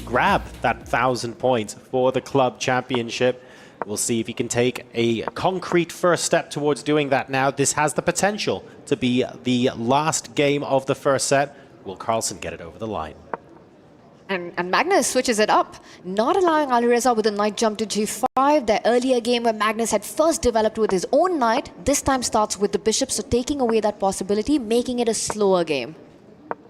grab that 1,000 points for the club championship. We'll see if he can take a concrete first step towards doing that now. This has the potential to be the last game of the first set. Will Carlsen get it over the line? And Magnus switches it up, not allowing Alireza with a knight jump to g5. Their earlier game where Magnus had first developed with his own knight, this time starts with the bishop, so taking away that possibility, making it a slower game.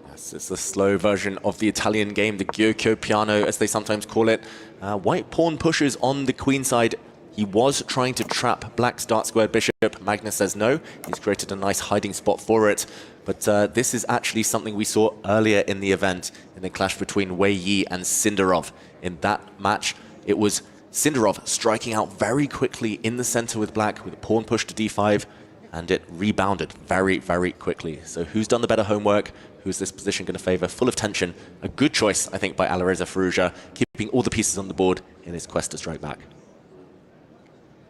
Yes, it's the slow version of the Italian game, the Giuoco piano, as they sometimes call it. White pawn pushes on the queen side. He was trying to trap black's dark squared bishop. Magnus says no. He's created a nice hiding spot for it. But this is actually something we saw earlier in the event, in the clash between Wei Yi and Sindarov. In that match, it was Sindarov striking out very quickly in the center with black, with a pawn push to d5, and it rebounded very, very quickly. So who's done the better homework? Who's this position going to favor? Full of tension. A good choice, I think, by Alireza Firouzja, keeping all the pieces on the board in his quest to strike back.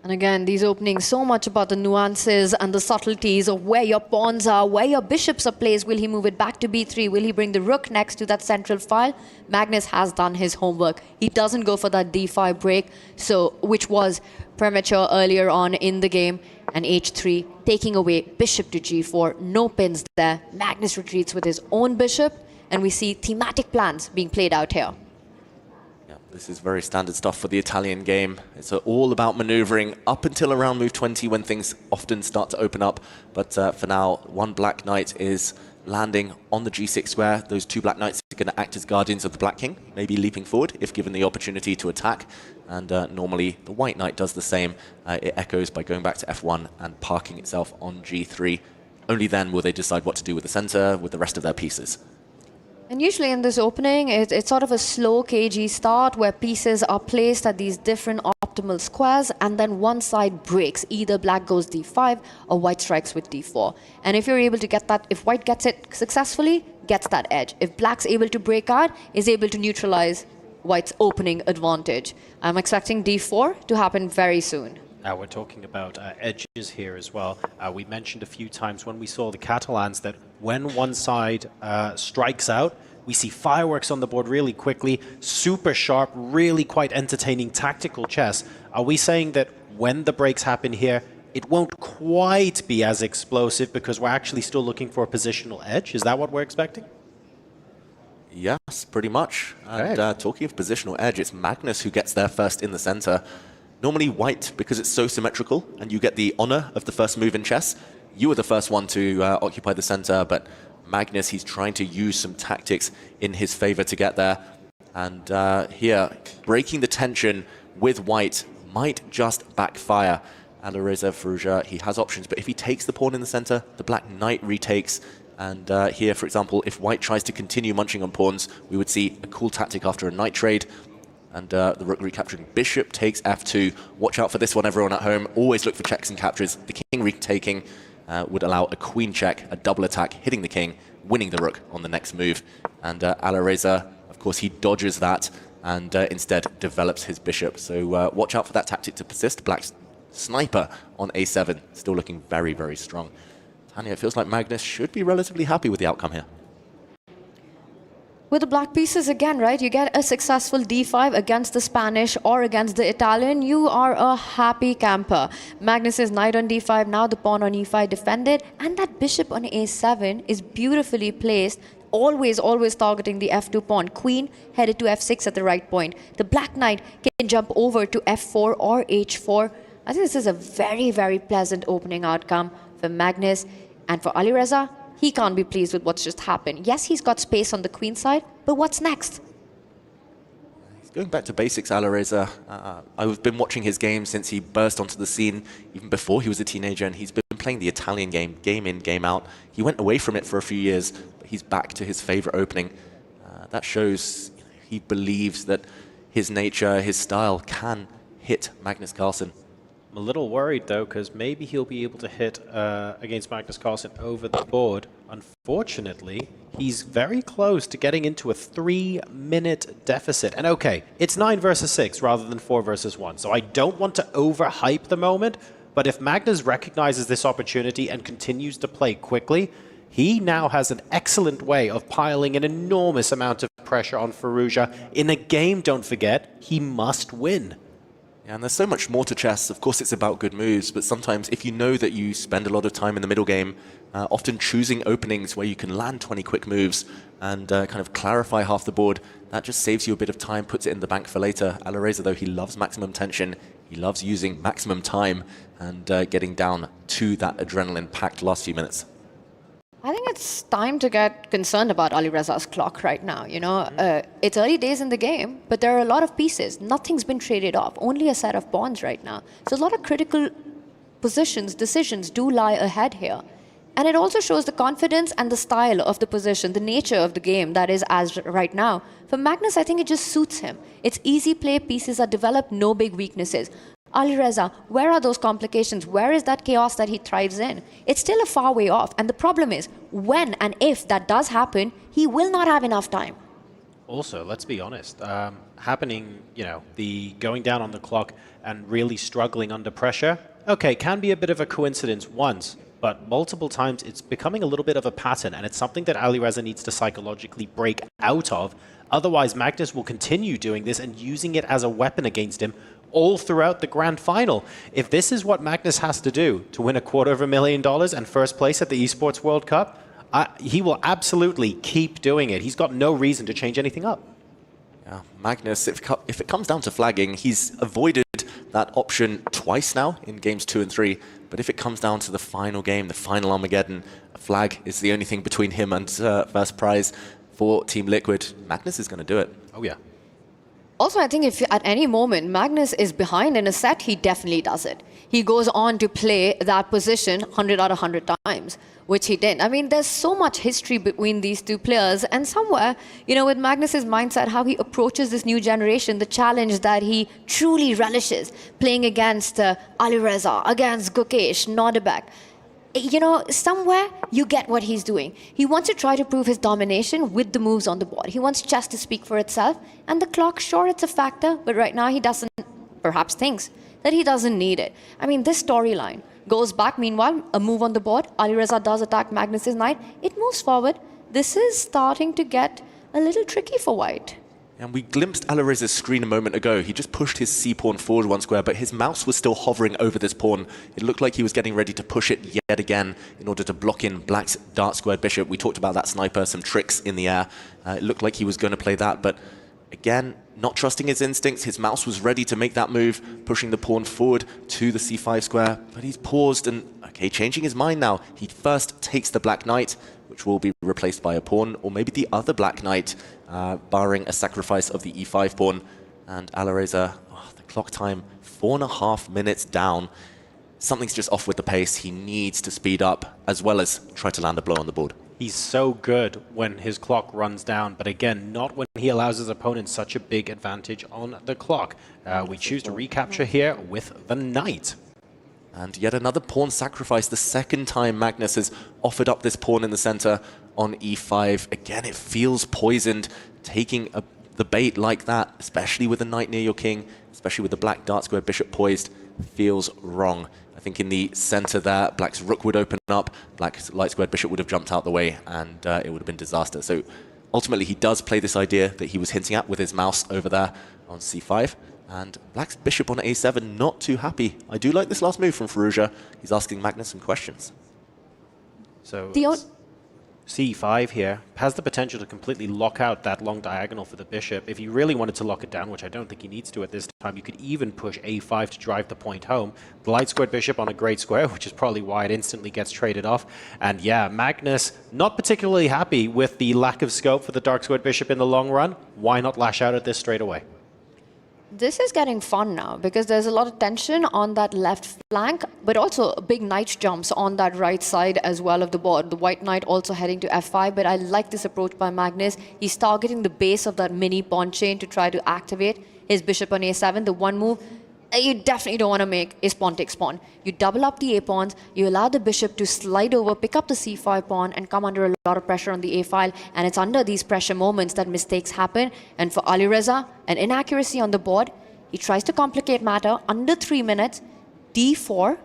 And again, these openings, so much about the nuances and the subtleties of where your pawns are, where your bishops are placed. Will he move it back to b3? Will he bring the rook next to that central file? Magnus has done his homework. He doesn't go for that d5 break, so which was premature earlier on in the game. And h3, taking away bishop to g4. No pins there. Magnus retreats with his own bishop, and we see thematic plans being played out here. This is very standard stuff for the Italian game. It's all about maneuvering up until around move 20 when things often start to open up. But for now, one black knight is landing on the g6 square. Those two black knights are going to act as guardians of the black king, maybe leaping forward if given the opportunity to attack. And normally the white knight does the same. It echoes by going back to f1 and parking itself on g3. Only then will they decide what to do with the center, with the rest of their pieces. And usually in this opening, it's sort of a slow KG start where pieces are placed at these different optimal squares, and then one side breaks. Either black goes d5 or white strikes with d4. And if you're able to get that, if white gets it successfully, gets that edge. If black's able to break out, is able to neutralize white's opening advantage. I'm expecting d4 to happen very soon. We're talking about edges here as well. We mentioned a few times when we saw the Catalans that when one side strikes out, we see fireworks on the board really quickly, super sharp, really quite entertaining tactical chess. Are we saying that when the breaks happen here, it won't quite be as explosive because we're actually still looking for a positional edge? Is that what we're expecting? Yes, pretty much. Okay. And talking of positional edge, it's Magnus who gets there first in the center. Normally white, because it's so symmetrical and you get the honor of the first move in chess, you were the first one to occupy the center, but Magnus, he's trying to use some tactics in his favor to get there. And here, breaking the tension with white might just backfire. Alireza Firouzja, he has options, but if he takes the pawn in the center, the black knight retakes. And here, for example, if white tries to continue munching on pawns, we would see a cool tactic after a knight trade. And the rook recapturing bishop takes f2. Watch out for this one, everyone at home. Always look for checks and captures. The king retaking would allow a queen check, a double attack, hitting the king, winning the rook on the next move. And Alireza, of course, he dodges that and instead develops his bishop. So watch out for that tactic to persist. Black's sniper on a7, still looking very, very strong. Tanya, it feels like Magnus should be relatively happy with the outcome here. With the black pieces again, right, you get a successful d5 against the Spanish or against the Italian, you are a happy camper. Magnus's knight on d5, now the pawn on e5 defended, and that bishop on a7 is beautifully placed, always targeting the f2 pawn. Queen headed to f6 at the right point. The black knight can jump over to f4 or h4. I think this is a very, very pleasant opening outcome for Magnus. And for Alireza, he can't be pleased with what's just happened. Yes, he's got space on the queen side, but what's next? He's going back to basics, Alireza. I've been watching his game since he burst onto the scene, even before he was a teenager, and he's been playing the Italian game, game in, game out. He went away from it for a few years, but he's back to his favorite opening. That shows he believes that his nature, his style can hit Magnus Carlsen. I'm a little worried, though, because maybe he'll be able to hit against Magnus Carlsen over the board. Unfortunately, he's very close to getting into a 3-minute deficit. And okay, it's 9 versus 6 rather than 4 versus 1, so I don't want to overhype the moment, but if Magnus recognizes this opportunity and continues to play quickly, he now has an excellent way of piling an enormous amount of pressure on Firouzja. In a game, don't forget, he must win. Yeah, and there's so much more to chess. Of course, it's about good moves, but sometimes if you know that you spend a lot of time in the middle game, often choosing openings where you can land 20 quick moves and kind of clarify half the board, that just saves you a bit of time, puts it in the bank for later. Alireza, though, he loves maximum tension. He loves using maximum time and getting down to that adrenaline-packed last few minutes. I think it's time to get concerned about Alireza's clock right now. You know, it's early days in the game, but there are a lot of pieces. Nothing's been traded off. Only a set of pawns right now. So a lot of critical positions, decisions do lie ahead here. And it also shows the confidence and the style of the position, the nature of the game that is as right now. For Magnus, I think it just suits him. It's easy play, pieces are developed, no big weaknesses. Alireza, where are those complications? Where is that chaos that he thrives in? It's still a far way off. And the problem is, when and if that does happen, he will not have enough time. Also, let's be honest, happening, you know, the going down on the clock and really struggling under pressure, okay, can be a bit of a coincidence once, but multiple times it's becoming a little bit of a pattern, and it's something that Alireza needs to psychologically break out of. Otherwise, Magnus will continue doing this and using it as a weapon against him all throughout the grand final. If this is what Magnus has to do to win $250,000 and first place at the Esports World Cup, he will absolutely keep doing it. He's got no reason to change anything up. Yeah, Magnus, if it comes down to flagging, he's avoided that option twice now in games 2 and 3. But if it comes down to the final game, the final Armageddon, a flag is the only thing between him and first prize for Team Liquid. Magnus is going to do it. Oh, yeah. Also, I think if at any moment Magnus is behind in a set, he definitely does it. He goes on to play that position 100 out of 100 times, which he did. I mean, there's so much history between these two players, and somewhere, you know, with Magnus's mindset, how he approaches this new generation, the challenge that he truly relishes, playing against Alireza, against Gukesh, Nodebek. You know, somewhere you get what he's doing. He wants to try to prove his domination with the moves on the board. He wants chess to speak for itself. And the clock, sure, it's a factor, but right now he doesn't, perhaps thinks, that he doesn't need it. I mean, this storyline goes back. Meanwhile, a move on the board. Alireza does attack Magnus's knight. It moves forward. This is starting to get a little tricky for white. And we glimpsed Alireza's screen a moment ago. He just pushed his c-pawn forward 1 square, but his mouse was still hovering over this pawn. It looked like he was getting ready to push it yet again in order to block in Black's dart squared bishop. We talked about that sniper, some tricks in the air. It looked like he was going to play that, but again, not trusting his instincts. His mouse was ready to make that move, pushing the pawn forward to the c5 square, but he's paused and, okay, changing his mind now. He first takes the black knight, which will be replaced by a pawn, or maybe the other black knight, barring a sacrifice of the e5 pawn. And Alireza, the clock time, 4.5 minutes down. Something's just off with the pace. He needs to speed up, as well as try to land a blow on the board. He's so good when his clock runs down, but again, not when he allows his opponent such a big advantage on the clock. We choose to recapture here with the knight. And yet another pawn sacrifice, the second time Magnus has offered up this pawn in the center on e5. Again, it feels poisoned, taking the bait like that, especially with a knight near your king, especially with the black dart square bishop poised, feels wrong. I think in the center there, Black's rook would open up, Black's light squared bishop would have jumped out the way, and it would have been disaster. So ultimately, he does play this idea that he was hinting at with his mouse over there on c5. And Black's bishop on a7, not too happy. I do like this last move from Firouzja. He's asking Magnus some questions. So c5 here has the potential to completely lock out that long diagonal for the bishop. If you really wanted to lock it down, which I don't think he needs to at this time, you could even push a5 to drive the point home. The light squared bishop on a great square, which is probably why it instantly gets traded off. And yeah, Magnus not particularly happy with the lack of scope for the dark squared bishop in the long run. Why not lash out at this straight away? This is getting fun now because there's a lot of tension on that left flank, but also big knight jumps on that right side as well of the board. The white knight also heading to f5, but I like this approach by Magnus. He's targeting the base of that mini pawn chain to try to activate his bishop on a7. The one move you definitely don't want to make is pawn takes pawn. You double up the a-pawns, you allow the bishop to slide over, pick up the c5 pawn, and come under a lot of pressure on the a-file. And it's under these pressure moments that mistakes happen. And for Alireza, an inaccuracy on the board, he tries to complicate matter under 3 minutes, d4.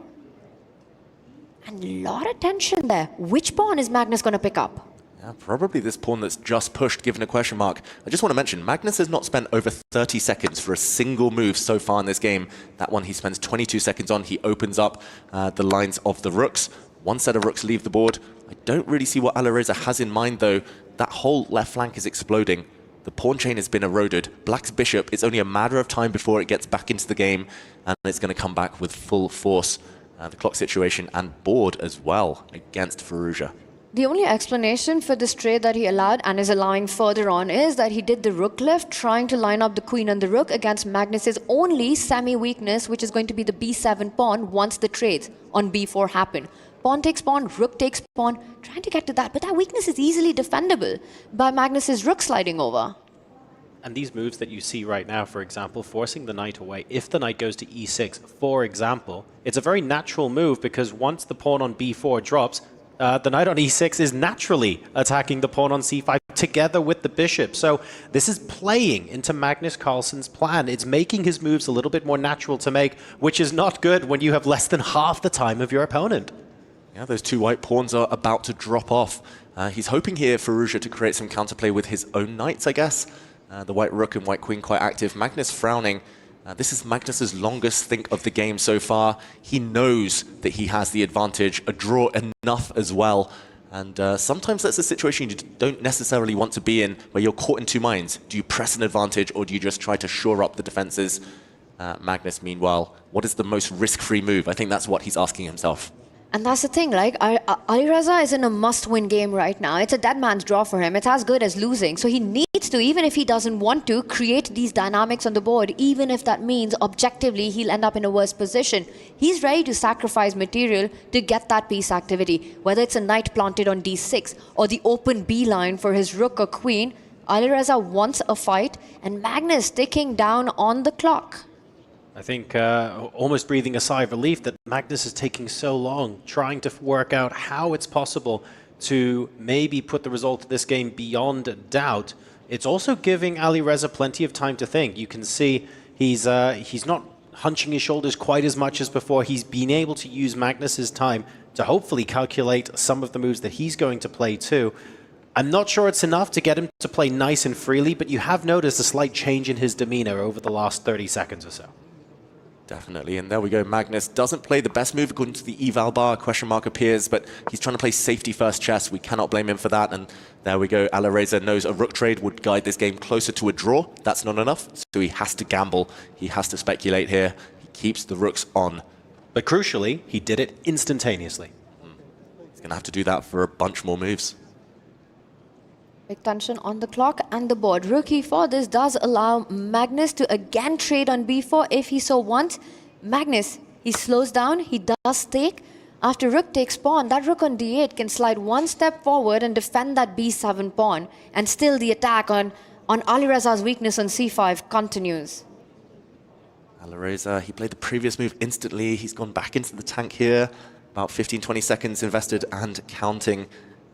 And a lot of tension there. Which pawn is Magnus going to pick up? Yeah, probably this pawn that's just pushed, given a question mark. I just want to mention, Magnus has not spent over 30 seconds for a single move so far in this game. That one he spends 22 seconds on. He opens up the lines of the rooks. One set of rooks leave the board. I don't really see what Alireza has in mind, though. That whole left flank is exploding. The pawn chain has been eroded. Black's bishop, it's only a matter of time before it gets back into the game, and it's going to come back with full force. The clock situation and board as well against Firouzja. The only explanation for this trade that he allowed and is allowing further on is that he did the rook lift, trying to line up the queen and the rook against Magnus's only semi-weakness, which is going to be the b7 pawn once the trades on b4 happen. Pawn takes pawn, rook takes pawn, trying to get to that, but that weakness is easily defendable by Magnus's rook sliding over. And these moves that you see right now, for example, forcing the knight away, if the knight goes to e6, for example, it's a very natural move because once the pawn on b4 drops, the knight on e6 is naturally attacking the pawn on c5 together with the bishop. So this is playing into Magnus Carlsen's plan. It's making his moves a little bit more natural to make, which is not good when you have less than half the time of your opponent. Yeah, those two white pawns are about to drop off. He's hoping here for Firouzja to create some counterplay with his own knights, I guess. The white rook and white queen quite active. Magnus frowning. This is Magnus's longest think of the game so far. He knows that he has the advantage, a draw enough as well. And sometimes that's a situation you don't necessarily want to be in, where you're caught in two minds. Do you press an advantage, or do you just try to shore up the defenses? Magnus, meanwhile, what is the most risk-free move? I think that's what he's asking himself. And that's the thing, like, Alireza is in a must-win game right now. It's a dead man's draw for him. It's as good as losing. So he needs to, even if he doesn't want to, create these dynamics on the board, even if that means objectively he'll end up in a worse position. He's ready to sacrifice material to get that piece activity, whether it's a knight planted on d6 or the open b line for his rook or queen. Alireza wants a fight, and Magnus ticking down on the clock. I think almost breathing a sigh of relief that Magnus is taking so long, trying to work out how it's possible to maybe put the result of this game beyond doubt. It's also giving Alireza plenty of time to think. You can see he's not hunching his shoulders quite as much as before. He's been able to use Magnus's time to hopefully calculate some of the moves that he's going to play too. I'm not sure it's enough to get him to play nice and freely, but you have noticed a slight change in his demeanor over the last 30 seconds or so. Definitely, and there we go. Magnus doesn't play the best move according to the eval bar. Question mark appears, but he's trying to play safety first chess. We cannot blame him for that, and there we go. Alireza knows a rook trade would guide this game closer to a draw. That's not enough, so he has to gamble. He has to speculate here. He keeps the rooks on. But crucially, he did it instantaneously. He's going to have to do that for a bunch more moves. Big tension on the clock and the board. Rook e4, this does allow Magnus to again trade on b4 if he so wants. Magnus, he slows down, he does take. After rook takes pawn, that rook on d8 can slide one step forward and defend that b7 pawn. And still the attack on Alireza's weakness on c5 continues. Alireza, he played the previous move instantly. He's gone back into the tank here. About 15-20 seconds invested and counting.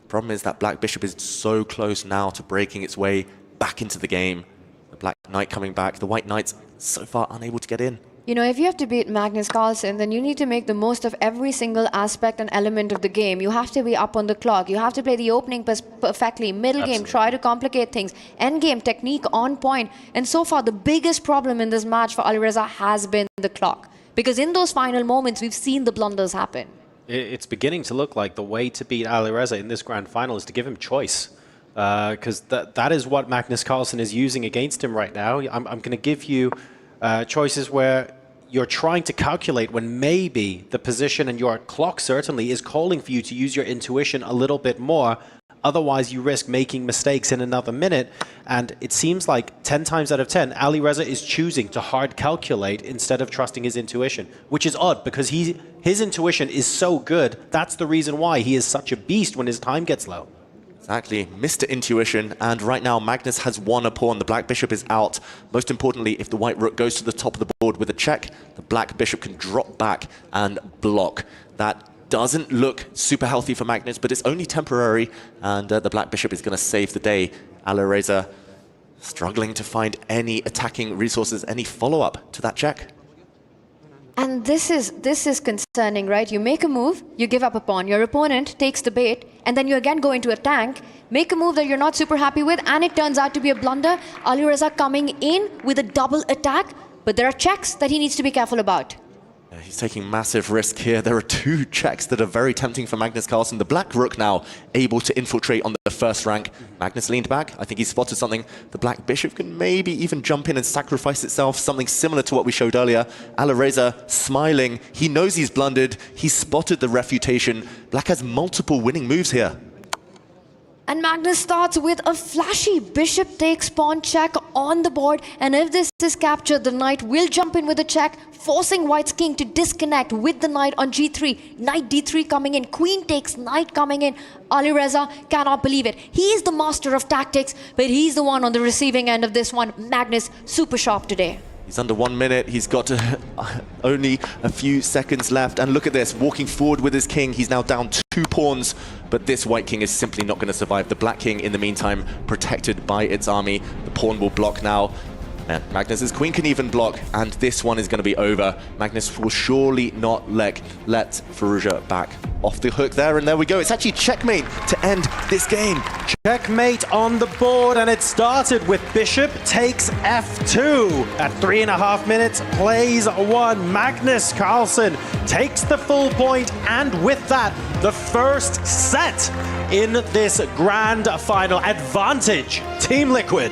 Problem is that black bishop is so close now to breaking its way back into the game. The black knight coming back. The white knight's so far unable to get in. You know, if you have to beat Magnus Carlsen, then you need to make the most of every single aspect and element of the game. You have to be up on the clock. You have to play the opening perfectly. Middle game, try to complicate things. End game, technique on point. And so far, the biggest problem in this match for Alireza has been the clock. Because in those final moments, we've seen the blunders happen. It's beginning to look like the way to beat Alireza in this grand final is to give him choice. Because that is what Magnus Carlsen is using against him right now. I'm going to give you choices where you're trying to calculate when maybe the position and your clock certainly is calling for you to use your intuition a little bit more. Otherwise, you risk making mistakes in another minute. And it seems like 10 times out of 10, Alireza is choosing to hard calculate instead of trusting his intuition, which is odd because his intuition is so good. That's the reason why he is such a beast when his time gets low. Exactly, Mr. Intuition, and right now Magnus has won a pawn. The black bishop is out. Most importantly, if the white rook goes to the top of the board with a check, the black bishop can drop back and block. That doesn't look super healthy for Magnus, but it's only temporary, and the black bishop is going to save the day. Alireza struggling to find any attacking resources, any follow-up to that check. And this is concerning, right? You make a move, you give up a pawn. Your opponent takes the bait, and then you again go into a tank, make a move that you're not super happy with, and it turns out to be a blunder. Alireza coming in with a double attack, but there are checks that he needs to be careful about. Yeah, he's taking massive risk here. There are two checks that are very tempting for Magnus Carlsen. The black rook now able to infiltrate on the first rank. Magnus leaned back. I think he spotted something. The black bishop can maybe even jump in and sacrifice itself. Something similar to what we showed earlier. Alireza smiling. He knows he's blundered. He spotted the refutation. Black has multiple winning moves here. And Magnus starts with a flashy bishop takes pawn check on the board, and if this is captured, the knight will jump in with a check, forcing white's king to disconnect with the knight on g3. Knight d3 coming in, queen takes, knight coming in. Alireza cannot believe it. He is the master of tactics, but he's the one on the receiving end of this one. Magnus, super sharp today. He's under 1 minute. He's got only a few seconds left. And look at this, walking forward with his king. He's now down 2 pawns, but this white king is simply not going to survive. The black king, in the meantime, protected by its army. The pawn will block now. And Magnus's queen can even block, and this one is going to be over. Magnus will surely not let Firouzja back off the hook there, and there we go. It's actually checkmate to end this game. Checkmate on the board, and it started with bishop takes f2. At 3.5 minutes, plays 1. Magnus Carlsen takes the full point, and with that, the first set in this grand final. Advantage, Team Liquid.